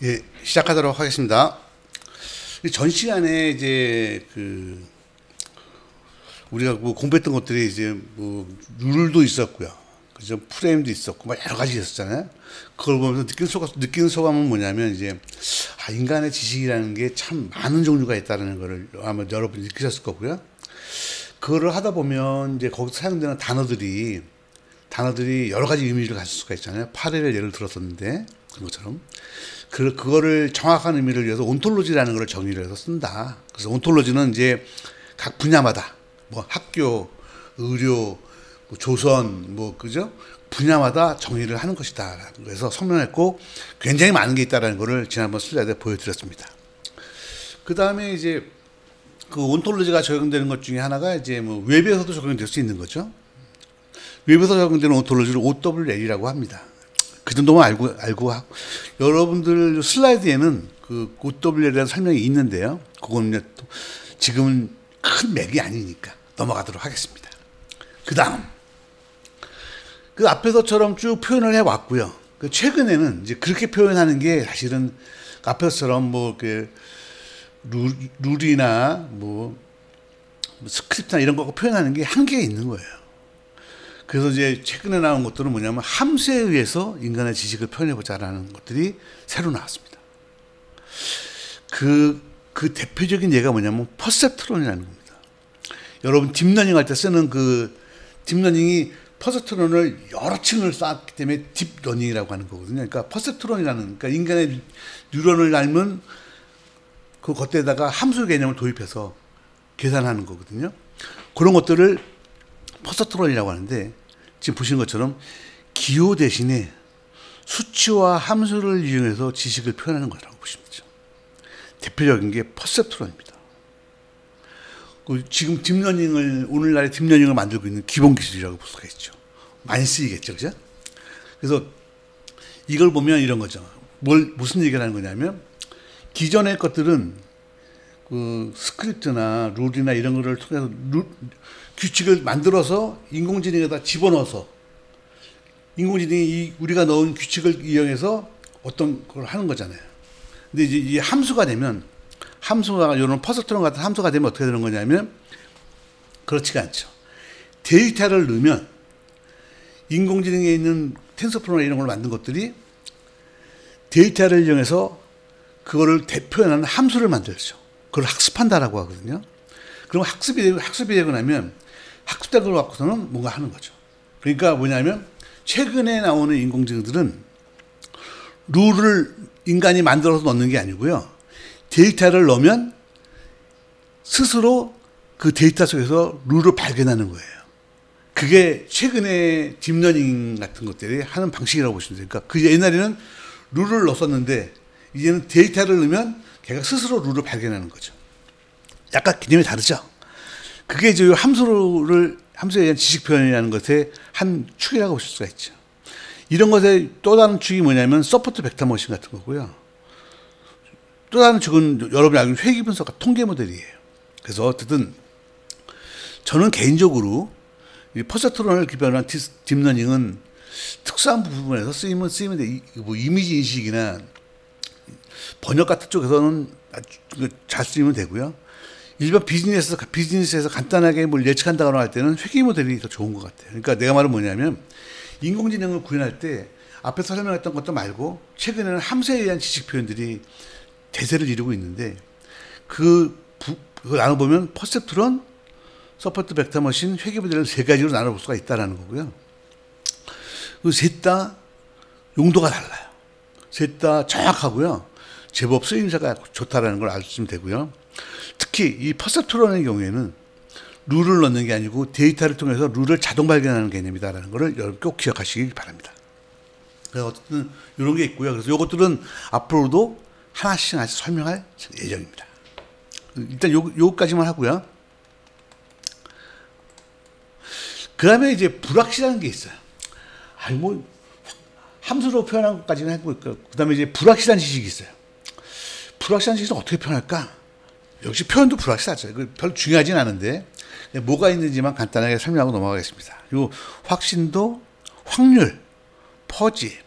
예, 시작하도록 하겠습니다. 전 시간에 이제 우리가 뭐 공부했던 것들이 이제 뭐 룰도 있었고요, 그죠? 프레임도 있었고, 막 여러 가지 있었잖아요. 그걸 보면서 느끼는 소감은 뭐냐면 이제 인간의 지식이라는 게 참 많은 종류가 있다는 거를 아마 여러분이 느끼셨을 거고요. 그거를 하다 보면 이제 거기서 사용되는 단어들이 여러 가지 의미를 가질 수가 있잖아요. 파리를 예를 들었었는데 그런 것처럼. 그거를 정확한 의미를 위해서 온톨로지라는 걸 정의를 해서 쓴다. 그래서 온톨로지는 이제 각 분야마다 뭐 학교, 의료, 뭐 조선, 뭐 그죠? 분야마다 정의를 하는 것이다. 그래서 설명했고 굉장히 많은 게 있다라는 거를 지난번 슬라이드에 보여드렸습니다. 그 다음에 이제 그 온톨로지가 적용되는 것 중에 하나가 이제 뭐 웹에서도 적용될 수 있는 거죠. 웹에서 적용되는 온톨로지를 OWL이라고 합니다. 그 정도만 알고 여러분들 슬라이드에는 그 OWL에 대한 설명이 있는데요. 그거는 또 지금은 큰 맥이 아니니까 넘어가도록 하겠습니다. 그 다음 그 앞에서처럼 쭉 표현을 해왔고요. 최근에는 이제 그렇게 표현하는 게 사실은 앞에서처럼 뭐 룰이나 뭐 스크립트나 이런 거 표현하는 게 한계가 있는 거예요. 그래서 이제 최근에 나온 것들은 뭐냐면 함수에 의해서 인간의 지식을 표현해보자라는 것들이 새로 나왔습니다. 그 대표적인 예가 뭐냐면 퍼셉트론이라는 겁니다. 여러분 딥러닝 할 때 쓰는 그 딥러닝이 퍼셉트론을 여러 층을 쌓았기 때문에 딥러닝이라고 하는 거거든요. 그러니까 퍼셉트론이라는, 그러니까 인간의 뉴런을 닮은 그 겉에다가 함수 개념을 도입해서 계산하는 거거든요. 그런 것들을 퍼셉트론이라고 하는데, 지금 보시는 것처럼 기호 대신에 수치와 함수를 이용해서 지식을 표현하는 거라고 보시면 되죠. 대표적인 게 퍼셉트론입니다. 지금 딥러닝을, 오늘날의 딥러닝을 만들고 있는 기본 기술이라고 볼 수가 있죠. 많이 쓰이겠죠, 그죠? 그래서 이걸 보면 이런 거죠. 무슨 얘기를 하는 거냐면, 기존의 것들은 그 스크립트나 룰이나 이런 거를 통해서 규칙을 만들어서 인공지능에다 집어넣어서 인공지능이 우리가 넣은 규칙을 이용해서 어떤 걸 하는 거잖아요. 근데 이제 이 함수가 되면, 함수가 이런 퍼셉트론 같은 함수가 되면 어떻게 되는 거냐면 그렇지가 않죠. 데이터를 넣으면 인공지능에 있는 텐서플로나 이런 걸 만든 것들이 데이터를 이용해서 그거를 표현하는 함수를 만들죠. 그걸 학습한다라고 하거든요. 그럼 학습이 되고 나면 학습된 걸 갖고서는 뭔가 하는 거죠. 그러니까 뭐냐면 최근에 나오는 인공지능들은 룰을 인간이 만들어서 넣는 게 아니고요. 데이터를 넣으면 스스로 그 데이터 속에서 룰을 발견하는 거예요. 그게 최근에 딥러닝 같은 것들이 하는 방식이라고 보시면 돼요. 그러니까 그 옛날에는 룰을 넣었었는데 이제는 데이터를 넣으면 걔가 스스로 룰을 발견하는 거죠. 약간 개념이 다르죠. 그게 이제 함수에 대한 지식 표현이라는 것의 한 축이라고 보실 수가 있죠. 이런 것의 또 다른 축이 뭐냐면 서포트 벡터 머신 같은 거고요. 또 다른 축은 여러분이 알고 있는 회귀 분석과 통계 모델이에요. 그래서 어쨌든 저는 개인적으로 이 퍼셉트론을 기반으로 한 딥러닝은 특수한 부분에서 쓰이면 돼. 뭐 이미지 인식이나 번역 같은 쪽에서는 잘 쓰이면 되고요. 일반 비즈니스에서 간단하게 뭘 예측한다거나 할 때는 회귀 모델이 더 좋은 것 같아요. 그러니까 내가 말은 뭐냐면 인공지능을 구현할 때 앞에서 설명했던 것도 말고 최근에는 함수에 의한 지식 표현들이 대세를 이루고 있는데 그걸 나눠보면 퍼셉트론, 서포트 벡터 머신, 회귀 모델을 세 가지로 나눠볼 수가 있다는 거고요. 셋 다 용도가 달라요. 셋 다 정확하고요. 제법 쓰임새가 좋다라는 걸 알수면 되고요. 특히 이 퍼셉트론의 경우에는 룰을 넣는 게 아니고 데이터를 통해서 룰을 자동 발견하는 개념이다라는 것을 여러분 꼭 기억하시기 바랍니다. 그래서 어쨌든 이런 게 있고요. 그래서 이것들은 앞으로도 하나씩 설명할 예정입니다. 일단 요거까지만 하고요. 그 다음에 이제 불확실한 게 있어요. 뭐 함수로 표현한 것까지는 했고, 그 다음에 이제 불확실한 지식이 있어요. 불확실한 지식은 어떻게 표현할까? 역시 표현도 불확실하죠. 별로 중요하진 않은데 뭐가 있는지만 간단하게 설명하고 넘어가겠습니다. 그리고 확신도, 확률, 퍼지,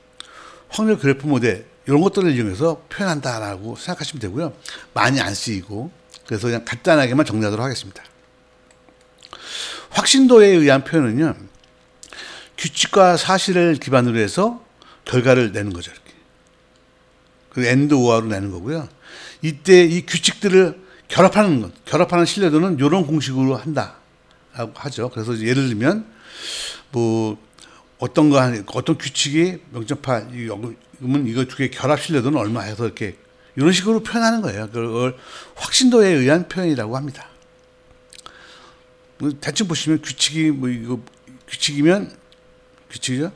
확률 그래프 모델, 이런 것들을 이용해서 표현한다라고 생각하시면 되고요. 많이 안 쓰이고 그래서 그냥 간단하게만 정리하도록 하겠습니다. 확신도에 의한 표현은요. 규칙과 사실을 기반으로 해서 결과를 내는 거죠. 이렇게. 그 AND OR로 내는 거고요. 이때 이 규칙들을 결합하는 신뢰도는 이런 공식으로 한다라고 하죠. 그래서 예를 들면 뭐 어떤 규칙이 0.8 그러면 이거 두 개 결합 신뢰도는 얼마 해서 이렇게 이런 식으로 표현하는 거예요. 그걸 확신도에 의한 표현이라고 합니다. 대충 보시면 규칙이 뭐 이거 규칙이죠.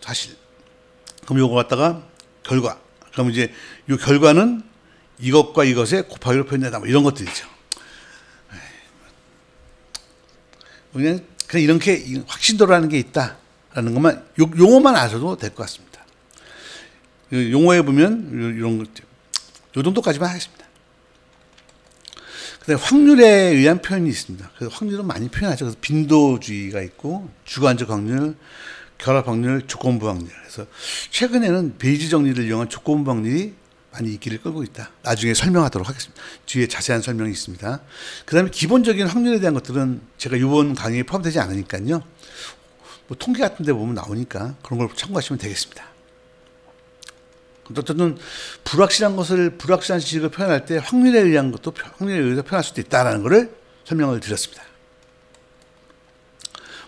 사실. 그럼 요거 갖다가 결과. 그럼 이제 이 결과는 이것과 이것의 곱하기로 표현된다. 뭐 이런 것들이죠. 그냥 이렇게 확신도라는 게 있다라는 것만 용어만 아셔도 될 것 같습니다. 용어에 보면 이런 것들, 요 정도까지만 하겠습니다. 그다음에 확률에 의한 표현이 있습니다. 그래서 확률은 많이 표현하죠. 그래서 빈도주의가 있고 주관적 확률, 결합 확률, 조건부 확률. 그래서 최근에는 베이지 정리를 이용한 조건부 확률이 많이 인기를 끌고 있다. 나중에 설명하도록 하겠습니다. 뒤에 자세한 설명이 있습니다. 그다음에 기본적인 확률에 대한 것들은 제가 이번 강의에 포함되지 않으니까요. 뭐 통계 같은 데 보면 나오니까 그런 걸 참고하시면 되겠습니다. 어쨌든 불확실한 지식을 표현할 때 확률에 의해서 표현할 수도 있다라는 것을 설명을 드렸습니다.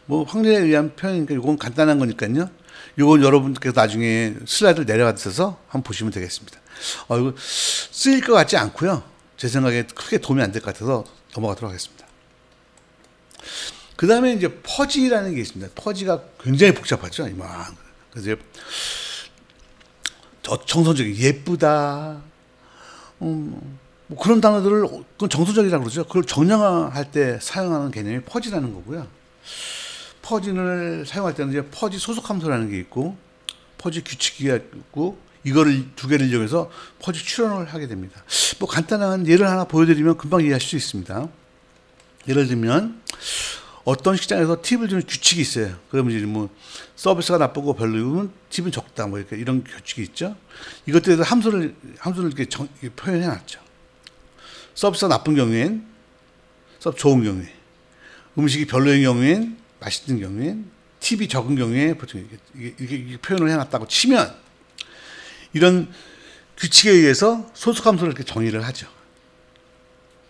뭐 확률에 의한 표현이니까 이건 간단한 거니까요. 이건 여러분께서 나중에 슬라이드를 내려가셔서 한번 보시면 되겠습니다. 이거 쓰일 것 같지 않고요. 제 생각에 크게 도움이 안 될 것 같아서 넘어가도록 하겠습니다. 그 다음에 이제 퍼지라는 게 있습니다. 퍼지가 굉장히 복잡하죠. 그래서 정서적인 예쁘다, 뭐 그런 단어들을 그건 정서적이라고 그러죠. 그걸 정량화할 때 사용하는 개념이 퍼지라는 거고요. 퍼지를 사용할 때는 이제 퍼지 소속 함수라는 게 있고, 퍼지 규칙이 있고, 이거를 두 개를 이용해서 퍼지 추론을 하게 됩니다. 뭐 간단한 예를 하나 보여드리면 금방 이해하실 수 있습니다. 예를 들면 어떤 식장에서 팁을 주는 규칙이 있어요. 그러면 이제 뭐 서비스가 나쁘고 별로면 팁은 적다, 뭐 이렇게 이런 규칙이 있죠. 이것들에 대해서 함수를 이렇게 표현해 놨죠. 서비스가 나쁜 경우엔, 좋은 경우에, 음식이 별로인 경우엔, 맛있는 경우엔, 팁이 적은 경우에 보통 이렇게 표현을 해놨다고 치면 이런 규칙에 의해서 소속 함수를 이렇게 정의를 하죠.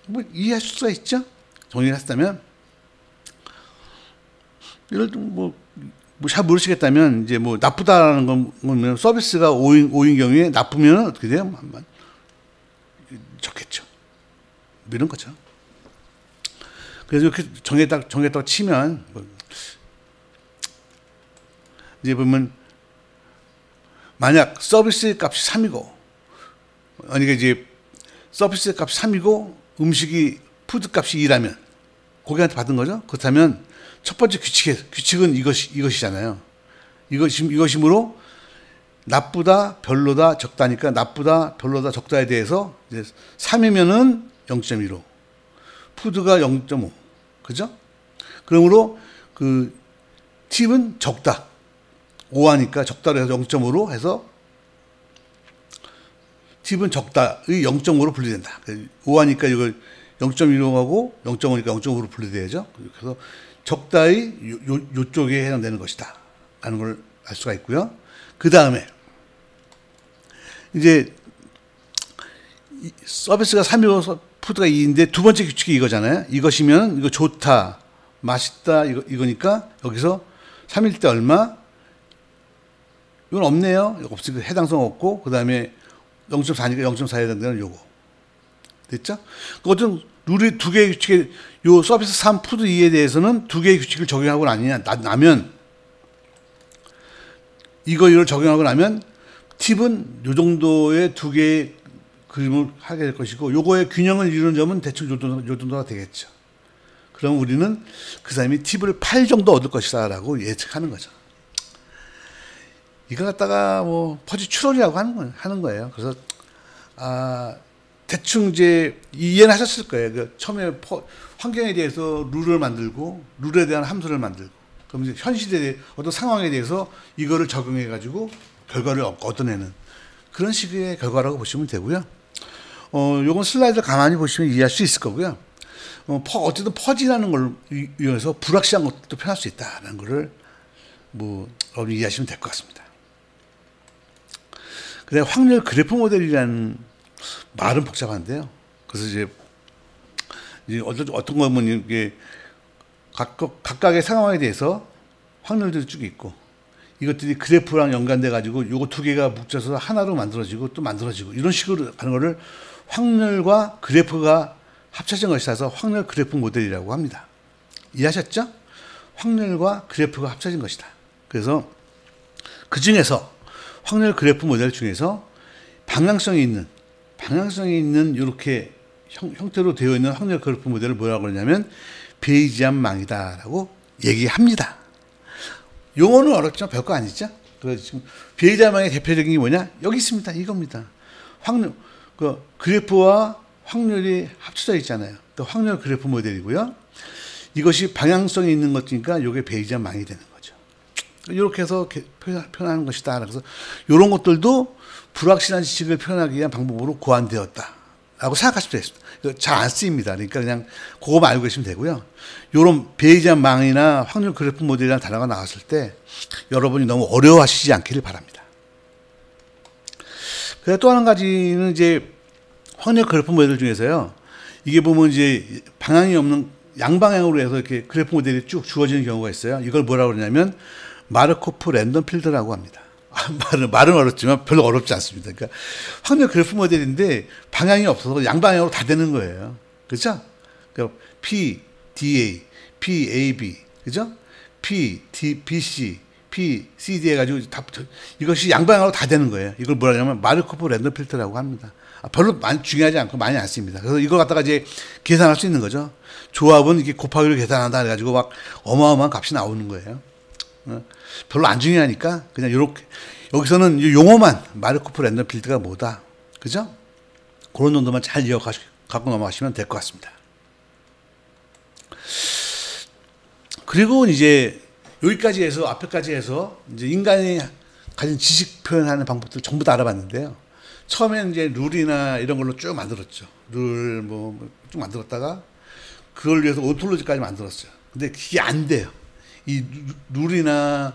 뭐 이해할 수가 있죠. 정의를 했다면 예를 들면 잘 모르시겠다면 이제 뭐 나쁘다라는 건 서비스가 5인 경우에 나쁘면 어떻게 돼요? 적겠죠. 이런 거죠. 그래서 이렇게 정했다고 치면 이제 보면 만약 서비스 값이 3이고 그러니까 이제 서비스 값이 3이고 음식이 푸드 값이 2라면 고객한테 받은 거죠. 그렇다면 첫 번째 규칙은 이것이잖아요. 이것이므로 나쁘다, 별로다, 적다니까 나쁘다, 별로다, 적다에 대해서 이제 3이면은 0.15, 푸드가 0.5, 그죠? 그러므로 그 팁은 적다, 5하니까 적다로 해서 0.5로 해서 팁은 적다의 0.5로 분리된다. 5하니까 이걸 0.15하고 0.5니까 0.5로 분리돼야죠. 그래서 적다의 요쪽에 해당되는 것이다 라는 걸 알 수가 있고요. 그 다음에 이제 서비스가 3이고 푸드가 2인데 두 번째 규칙이 이거잖아요. 이것이면 이거 좋다, 맛있다 이거니까 여기서 3일 때 얼마? 이건 없네요. 이거 없으니까 해당성 없고 그 다음에 0.4니까 0.4에 해당되는 요거 됐죠? 어떤 룰이 두 개의 규칙에 요 서비스 3 푸드 2에 대해서는 두 개의 규칙을 적용하고 나면 이걸 적용하고 나면 팁은 요 정도의 두 개의 그림을 하게 될 것이고 요거의 균형을 이루는 점은 대충 요 정도가 되겠죠. 그럼 우리는 그 사람이 팁을 8 정도 얻을 것이다 라고 예측하는 거죠. 이거 갖다가 뭐 퍼지 추론이라고 하는 거예요. 그래서 대충 이제 이해는 하셨을 거예요. 그 처음에 환경에 대해서 룰을 만들고 룰에 대한 함수를 만들고 그럼 이제 현 시대의 어떤 상황에 대해서 이거를 적용해 가지고 결과를 얻어내는 그런 식의 결과라고 보시면 되고요. 요건 슬라이드를 가만히 보시면 이해할 수 있을 거고요. 어쨌든 퍼지라는 걸 이용해서 불확실한 것도 표현할 수 있다는 거를 여러분이 이해하시면 될 것 같습니다. 그래 확률 그래프 모델이라는 말은 복잡한데요. 그래서 이제 어떤 거면 이게 각각의 상황에 대해서 확률들이 쭉 있고 이것들이 그래프랑 연관돼 가지고 요거 두 개가 뭉쳐서 하나로 만들어지고 또 만들어지고 이런 식으로 하는 거를 확률과 그래프가 합쳐진 것이라서 확률 그래프 모델이라고 합니다. 이해하셨죠? 확률과 그래프가 합쳐진 것이다. 그래서 그 중에서 확률 그래프 모델 중에서 방향성이 있는 이렇게 형태로 되어 있는 확률 그래프 모델을 뭐라고 그러냐면 베이지안 망이다라고 얘기합니다. 용어는 어렵지만 별거 아니죠. 그래서 지금 베이지안 망의 대표적인 게 뭐냐? 여기 있습니다. 이겁니다. 확률 그래프와 확률이 합쳐져 있잖아요. 그 확률 그래프 모델이고요. 이것이 방향성이 있는 것이니까 이게 베이지안 망이 되는 거죠. 이렇게 해서 표현하는 것이다. 그래서 이런 것들도 불확실한 지식을 표현하기 위한 방법으로 고안되었다라고 생각하시면 되겠습니다. 잘 안 쓰입니다. 그러니까 그냥 그거만 알고 계시면 되고요. 이런 베이지안 망이나 확률 그래프 모델이라는 단어가 나왔을 때 여러분이 너무 어려워하시지 않기를 바랍니다. 그리고 또 한 가지는 이제 확률 그래프 모델 중에서요. 이게 보면 이제 방향이 없는 양방향으로 해서 이렇게 그래프 모델이 쭉 주어지는 경우가 있어요. 이걸 뭐라고 그러냐면 마르코프 랜덤 필드라고 합니다. 말은 어렵지만 별로 어렵지 않습니다. 그러니까 확률 그래프 모델인데 방향이 없어서 양방향으로 다 되는 거예요. 그렇죠? 그러니까 P, DA, P, AB, 그죠? P, D, BC, P, CD 해가지고 이것이 양방향으로 다 되는 거예요. 이걸 뭐라 하냐면 마르코프 랜덤 필터라고 합니다. 별로 많이 중요하지 않고 많이 안 씁니다. 그래서 이걸 갖다가 이제 계산할 수 있는 거죠. 조합은 이게 곱하기로 계산한다 해가지고 막 어마어마한 값이 나오는 거예요. 별로 안 중요하니까 그냥 이렇게 여기서는 용어만 마르코프 랜덤 필드가 뭐다, 그죠? 그런 정도만 잘 갖고 넘어가시면 될 것 같습니다. 그리고 이제 여기까지 해서 앞에까지 해서 이제 인간이 가진 지식 표현하는 방법들 전부 다 알아봤는데요. 처음에는 이제 룰이나 이런 걸로 쭉 만들었죠. 룰 쭉 만들었다가 그걸 위해서 온톨로지까지 만들었어요. 근데 그게 안 돼요. 이 룰이나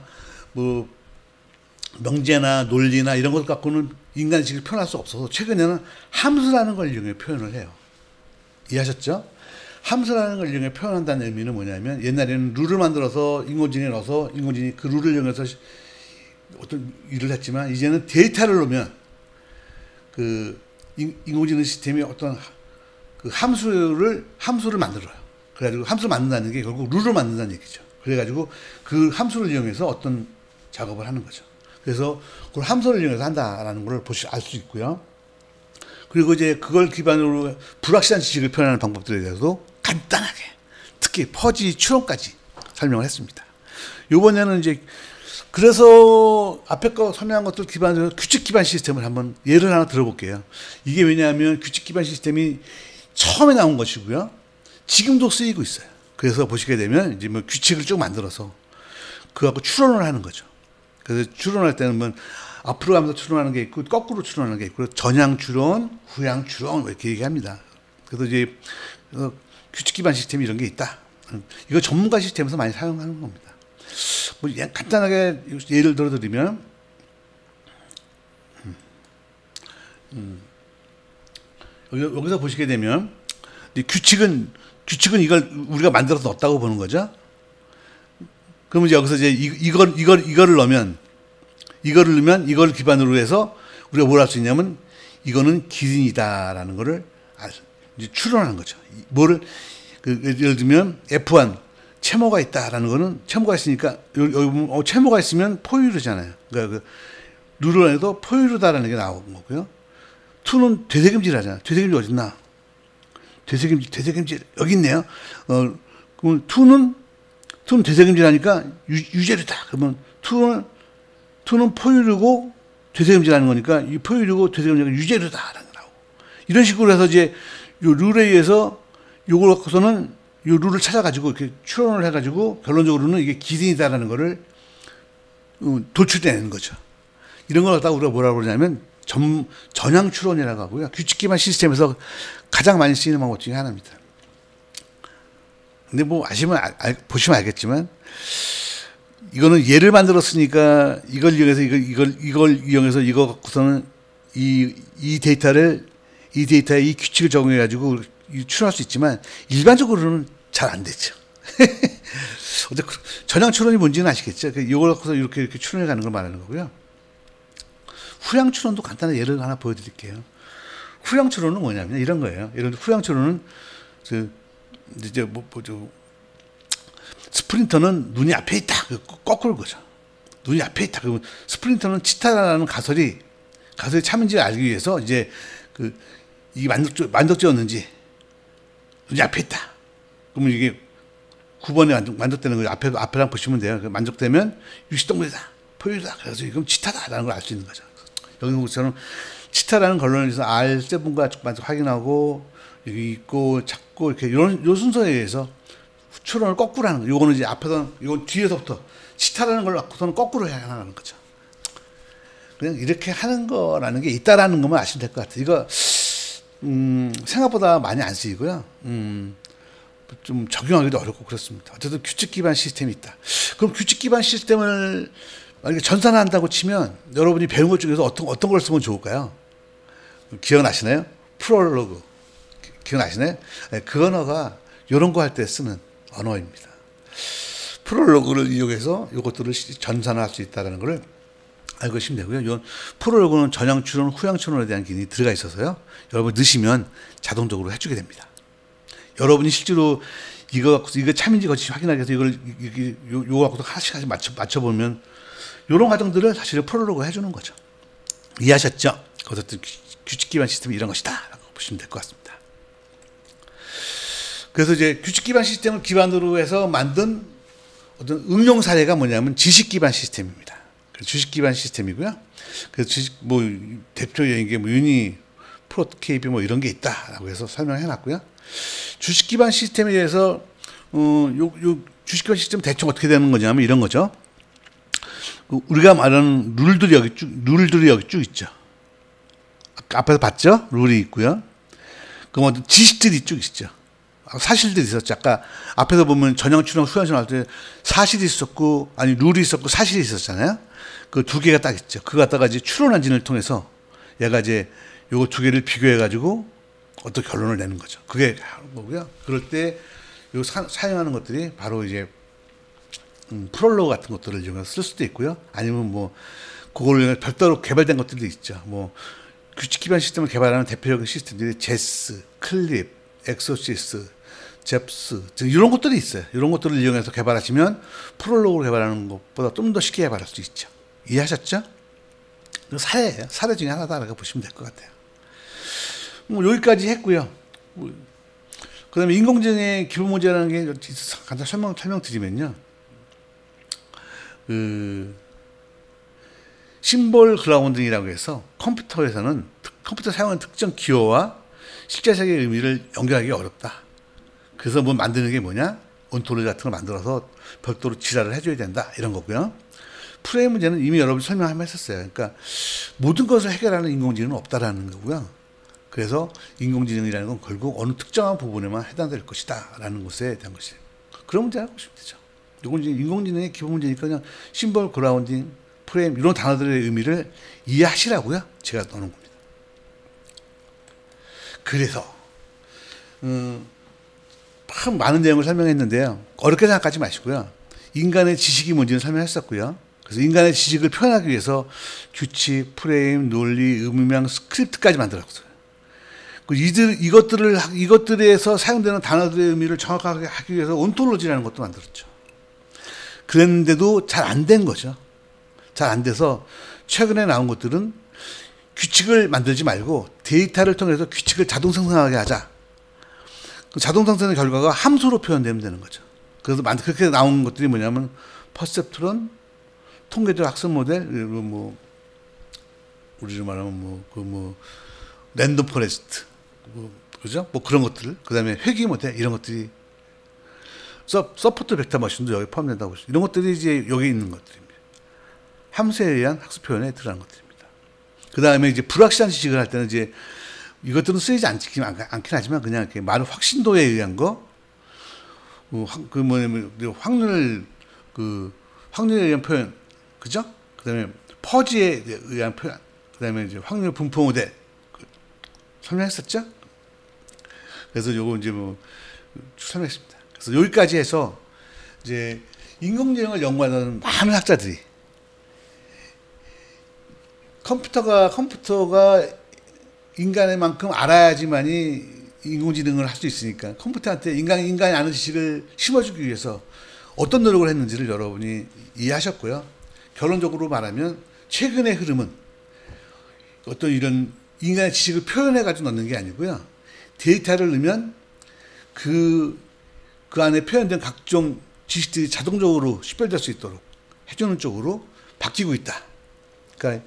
명제나 논리나 이런 것 갖고는 인간의 지식을 표현할 수 없어서 최근에는 함수라는 걸 이용해 표현을 해요. 이해하셨죠? 함수라는 걸 이용해 표현한다는 의미는 뭐냐면 옛날에는 룰을 만들어서 인공지능에 넣어서 인공지능이 그 룰을 이용해서 어떤 일을 했지만 이제는 데이터를 넣으면 그 인공지능 시스템이 어떤 그 함수를 만들어요. 그래가지고 함수를 만든다는 게 결국 룰을 만든다는 얘기죠. 그래가지고 그 함수를 이용해서 어떤 작업을 하는 거죠. 그래서 그걸 함수를 이용해서 한다라는 걸 알 수 있고요. 그리고 이제 그걸 기반으로 불확실한 지식을 표현하는 방법들에 대해서도 간단하게, 특히 퍼지 추론까지 설명을 했습니다. 이번에는 이제 그래서 앞에 거 설명한 것들 기반으로 규칙 기반 시스템을 한번 예를 하나 들어볼게요. 이게 왜냐하면 규칙 기반 시스템이 처음에 나온 것이고요. 지금도 쓰이고 있어요. 그래서 보시게 되면 이제 규칙을 쭉 만들어서 그거 추론을 하는 거죠. 그래서 추론할 때는 앞으로 가면서 추론하는 게 있고 거꾸로 추론하는 게 있고 전향 추론, 후향 추론 이렇게 얘기합니다. 그래서 이제 규칙 기반 시스템 이런 게 있다. 이거 전문가 시스템에서 많이 사용하는 겁니다. 간단하게 예를 들어드리면 여기서 보시게 되면 규칙은 이걸 우리가 만들어서 넣었다고 보는 거죠. 그러면 여기서 이제 이거를 넣으면 이걸 기반으로 해서 우리가 뭘 할 수 있냐면 이거는 기준이다라는 거를 이제 추론하는 거죠. 예를 들면 F1 채모가 있다라는 거는 채모가 있으니까 여기 보면 채모가 있으면 포유류잖아요. 그러니까 룰을 해도 포유류다라는 게 나오는 거고요. 2는 되새김질하잖아요. 되새김질 어딨나? 되새김질 여기 있네요. 그러면 2는 되새김질하니까 유제류다. 그러면 2는 포유류고 되새김질하는 거니까 이 포유류고 되새김질하는 유제류다라는 게 나오고 이런 식으로 해서 이제 요 룰에 의해서 요걸 갖고서는 요 룰을 찾아가지고 이렇게 추론을 해가지고 결론적으로는 이게 기준이다라는 거를 도출해내는 거죠. 이런 걸 갖다가 우리가 뭐라고 그러냐면 전향 추론이라고 하고요. 규칙 기반 시스템에서 가장 많이 쓰이는 방법 중에 하나입니다. 근데 뭐 보시면 알겠지만 이거는 예를 만들었으니까 이걸 이용해서 이거 갖고서는 이 데이터에 이 규칙을 적용해 가지고 추론할 수 있지만 일반적으로는 잘 안 되죠. 전향 추론이 뭔지는 아시겠죠? 이걸 갖고서 이렇게 추론해 가는 걸 말하는 거고요. 후향 추론도 간단한 예를 하나 보여드릴게요. 후향 추론은 뭐냐면 이런 거예요. 예를 들어 후향 추론은 이제 스프린터는 눈이 앞에 있다. 거꾸로 거죠. 눈이 앞에 있다. 그러면 스프린터는 치타라는 가설이 참인지를 알기 위해서 이제 이게 만족지였는지 눈이 앞에 있다. 그러면 이게 9번에 만족되는 거죠. 앞에랑 보시면 돼요. 만족되면 유시동물이다. 포유다. 그래서 이건 치타다라는 걸 알 수 있는 거죠. 여기 보시면 치타라는 걸론에서 R7과 확인하고 여기 있고 찾고 이렇게 이런 순서에 의해서 추론을 거꾸로 하는 거예요. 요거는 이제 앞에서 이건 뒤에서부터 치타라는 걸 갖고서는 거꾸로 해야 하는 거죠. 그냥 이렇게 하는 거라는 게 있다라는 것만 아시면 될 것 같아요. 이거 생각보다 많이 안 쓰이고요. 좀 적용하기도 어렵고 그렇습니다. 어쨌든 규칙 기반 시스템이 있다. 그럼 규칙 기반 시스템을 만약에 전산한다고 치면 여러분이 배운 것 중에서 어떤 걸 쓰면 좋을까요? 기억나시나요? 프롤로그. 기억나시나요? 네, 그 언어가 이런 거 할 때 쓰는 언어입니다. 프롤로그를 이용해서 이것들을 전산화할 수 있다는 것을 알고 계시면 되고요. 이 프롤로그는 전향 추론, 후향 추론에 대한 기능이 들어가 있어서요. 여러분 넣으시면 자동적으로 해주게 됩니다. 여러분이 실제로 이거 참인지 거짓인지 확인하기 위해서 이거 갖고도 하나씩 맞춰보면 이런 과정들을 사실 프롤로그가 해주는 거죠. 이해하셨죠? 어쨌든 규칙 기반 시스템이 이런 것이다 라고 보시면 될 것 같습니다. 그래서 이제 규칙 기반 시스템을 기반으로 해서 만든 어떤 응용 사례가 뭐냐면 지식 기반 시스템입니다. 주식 기반 시스템이고요. 그래서 대표적인 게 유니, 프로KB 이런 게 있다라고 해서 설명해 놨고요. 주식 기반 시스템에 대해서 주식 기반 시스템 대충 어떻게 되는 거냐면 이런 거죠. 우리가 말하는 룰들이 여기 쭉 있죠. 앞에서 봤죠? 룰이 있고요. 그럼 지식들이 쭉 있죠. 사실들이 있었죠. 아까 앞에서 보면 전향 추론, 후향 추론 할 때 사실이 있었고, 룰이 있었고 사실이 있었잖아요. 그 두 개가 딱 있죠. 그거 갖다가 이제 추론 엔진을 통해서 얘가 이제 요거 두 개를 비교해가지고 어떤 결론을 내는 거죠. 그게 뭐고요. 그럴 때 요 사용하는 것들이 바로 이제 프롤로그 같은 것들을 이용해서 쓸 수도 있고요. 아니면 그걸 위해 별도로 개발된 것들도 있죠. 규칙 기반 시스템을 개발하는 대표적인 시스템들이 제스, 클립, 엑소시스, 잽스 이런 것들이 있어요. 이런 것들을 이용해서 개발하시면 프롤로그를 개발하는 것보다 좀 더 쉽게 개발할 수 있죠. 이해하셨죠? 사례예요. 사례 중에 하나다라고 보시면 될 것 같아요. 여기까지 했고요. 그 다음에 인공지능의 기본 문제라는 게 간단히 설명드리면요. 심볼 그라운딩이라고 해서 컴퓨터에서는 컴퓨터 사용하는 특정 기호와 실제 세계의 의미를 연결하기 어렵다. 그래서 만드는 게 뭐냐? 온토로지 같은 걸 만들어서 별도로 지랄을 해줘야 된다. 이런 거고요. 프레임 문제는 이미 여러분이 설명 한번 했었어요. 그러니까 모든 것을 해결하는 인공지능은 없다라는 거고요. 그래서 인공지능이라는 건 결국 어느 특정한 부분에만 해당될 것이다. 라는 것에 대한 것이에요. 그런 문제라고 보시면 되죠. 인공지능의 기본 문제니까 그냥 심볼, 그라운딩, 프레임 이런 단어들의 의미를 이해하시라고요. 제가 넣는 겁니다. 그래서 참 많은 내용을 설명했는데요. 어렵게 생각하지 마시고요. 인간의 지식이 뭔지는 설명했었고요. 그래서 인간의 지식을 표현하기 위해서 규칙, 프레임, 논리, 의미명, 스크립트까지 만들었어요. 이것들에서 사용되는 단어들의 의미를 정확하게 하기 위해서 온톨로지라는 것도 만들었죠. 그랬는데도 잘 안 된 거죠. 잘 안 돼서 최근에 나온 것들은 규칙을 만들지 말고 데이터를 통해서 규칙을 자동 생성하게 하자. 그 자동 생성의 결과가 함수로 표현되면 되는 거죠. 그래서 그렇게 나온 것들이 뭐냐면 퍼셉트론, 통계적 학습 모델, 우리로 말하면 랜덤 포레스트, 그죠? 그런 것들, 그 다음에 회귀 모델 이런 것들이 서포트 벡터 머신도 여기 포함된다고 보시죠. 이런 것들이 이제 여기 있는 것들입니다. 함수에 의한 학습 표현에 들어가는 것들입니다. 그 다음에 이제 불확실한 지식을 할 때는 이제 이것들은 쓰이지 않긴 하지만 그냥 이렇게 많은 확신도에 의한 거, 그 뭐냐면 확률에 의한 표현, 그죠? 그 다음에 퍼지에 의한 표현, 그 다음에 이제 확률 분포 모델 설명했었죠? 그래서 요거 이제 뭐 설명했습니다. 그래서 여기까지 해서 이제 인공지능을 연구하는 많은 학자들이 컴퓨터가 인간의 만큼 알아야지만이 인공지능을 할 수 있으니까 컴퓨터한테 인간이 아는 지식을 심어주기 위해서 어떤 노력을 했는지를 여러분이 이해하셨고요. 결론적으로 말하면 최근의 흐름은 어떤 이런 인간의 지식을 표현해가지고 넣는 게 아니고요. 데이터를 넣으면 그 안에 표현된 각종 지식들이 자동적으로 식별될 수 있도록 해주는 쪽으로 바뀌고 있다. 그러니까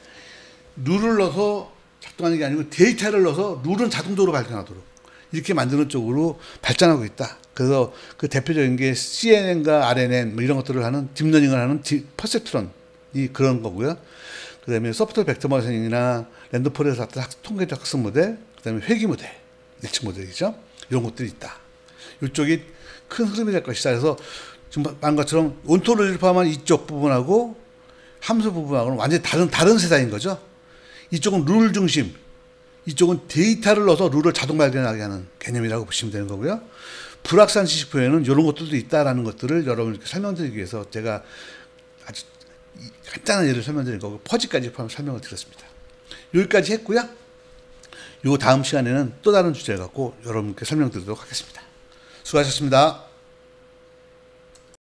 룰을 넣어서 작동하는 게 아니고 데이터를 넣어서 룰은 자동적으로 발견하도록 이렇게 만드는 쪽으로 발전하고 있다. 그래서 그 대표적인 게 CNN과 RNN 뭐 이런 것들을 하는 딥러닝을 하는 퍼셉트론이 그런 거고요. 그다음에 소프트웨어 벡터 머신이나 랜덤포레스트 같은 통계적 학습 모델, 그다음에 회귀 모델, 예측 모델이죠. 이런 것들이 있다. 이쪽이 큰 흐름이 될 것이다. 그래서 지금 말한 것처럼 온토로지를 포함한 이쪽 부분하고 함수 부분하고는 완전히 다른 세상인 거죠. 이쪽은 룰 중심, 이쪽은 데이터를 넣어서 룰을 자동 발견하게 하는 개념이라고 보시면 되는 거고요. 불확실한 지식 표현은 이런 것들도 있다라는 것들을 여러분께 설명드리기 위해서 제가 아주 간단한 예를 설명드린 거고 퍼즐까지 포함해서 설명을 드렸습니다. 여기까지 했고요. 요 다음 시간에는 또 다른 주제 갖고 여러분께 설명드리도록 하겠습니다. 수고하셨습니다.